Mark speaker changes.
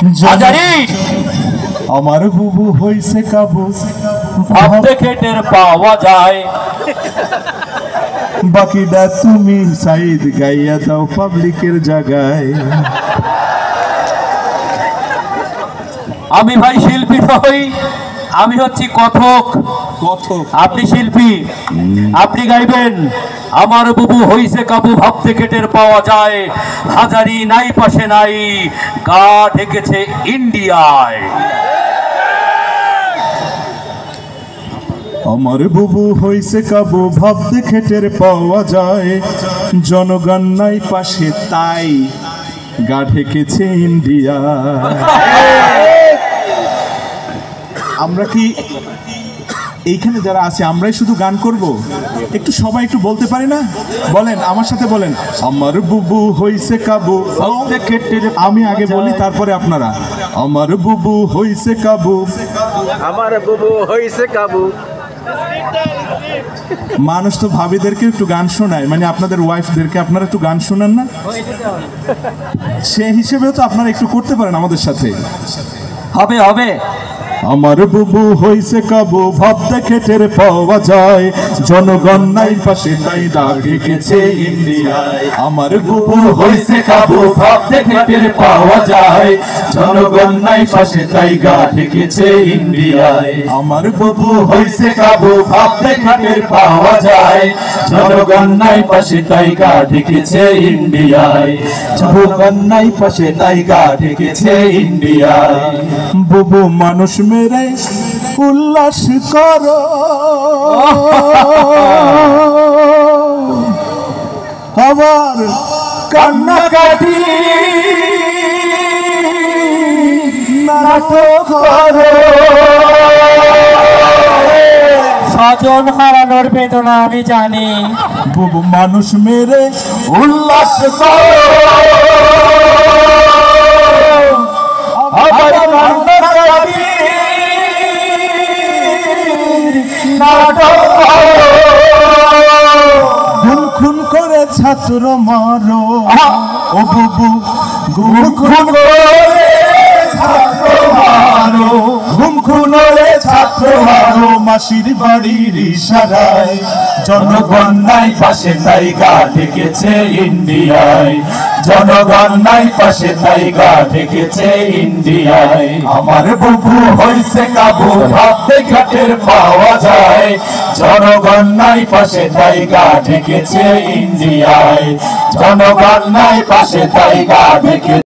Speaker 1: হাজারি
Speaker 2: আমার বুবু হইছে কাবু
Speaker 1: ভাবতে খেটের পাওয়া যায়।
Speaker 2: বাকিটা তুমি সাইদ গাইয়া দাও পাবলিকের জায়গায়।
Speaker 1: আমি ভাই শিল্পী নই, আমি হচ্ছি কথক। আপনি শিল্পী, আপনি গাইবেন আমার বুবু হইছে কাবু ভাবতে খেটের পাওয়া যায়, হাজারি নাই পাশে নাই, গা ঢেকেছে ইন্ডিয়ায়।
Speaker 2: আমার বুবু হইছে কাবু ভাবতে খেটের পাওয়া যায়, জনগণ নাই পাশে তাই গা ঢেকেছে ইন্ডিয়া। আমরা কি এইখানে যারা আছে আমরাই শুধু গান করব? একটু সবাই একটু বলতে পারি না? বলেন আমার সাথে বলেন, আমার বুবু হইছে কাবু ভাবতে খেটের। আমি আগে বলি তারপরে আপনারা। আমার বুবু হইছে কাবু,
Speaker 3: আমার বুবু হইছে কাবু।
Speaker 2: মানুষ তো ভাবিদেরকে একটু গান শোনায়, মানে আপনাদের ওয়াইফদেরকে আপনারা একটু গান শোনান না? সে হিসেবেও তো আপনারা একটু করতে পারেন আমাদের সাথে।
Speaker 1: হবে হবে।
Speaker 2: আমার বুবু হইছে কাবু ভাবতে খেটের পাওয়া যায়, জনগণ নাই পাশে তাই ডাক ঢেকেছে ইন্ডিয়ায়। আমার বুবু হইছে কাবু ভাবতে খেটের পাওয়া যায়, জনগণ নাই পাশে তাই গা ঢেকেছে ইন্ডিয়ায়। আমার বুবু হইছে কাবু ভাবতে খেটের পাওয়া যায়, জনগণ নাই পাশে তাই গা ঢেকেছে ইন্ডিয়ায়। জনগণ নাই পাশে তাই গা ঢেকেছে ইন্ডিয়ায়। বুবু মানুষ মেরে উল্লাস করো, আবার কান্নাকাটি নাটক করো।
Speaker 4: স্বজন হারানোর বেদনা আমি জানি।
Speaker 2: বুবু মানুষ মেরে উল্লাস করো, আবার কান্নাকাটি নাটক করো। গুম খুন করে ছাত্র মারো, ও বুবু গুম খুন করে ছাত্র মারো, গুম খুন করে ছাত্র মারো। মাসির বাড়ির ইশারায় জনগণ নাই পাশে তাই গা ঢেকেছে ইন্ডিয়ায়। জনগণ নাই পাশে তাই গা ঢেকেছে ইন্ডিয়ায়। আমার বুবু হইছে কাবু ভাবতে ঘাটের পাওয়া যায়, জনগণ নাই পাশে তাই গা ঢেকেছে ইন্ডিয়ায়। জনগণ নাই পাশে তাই গা ঢেকেছে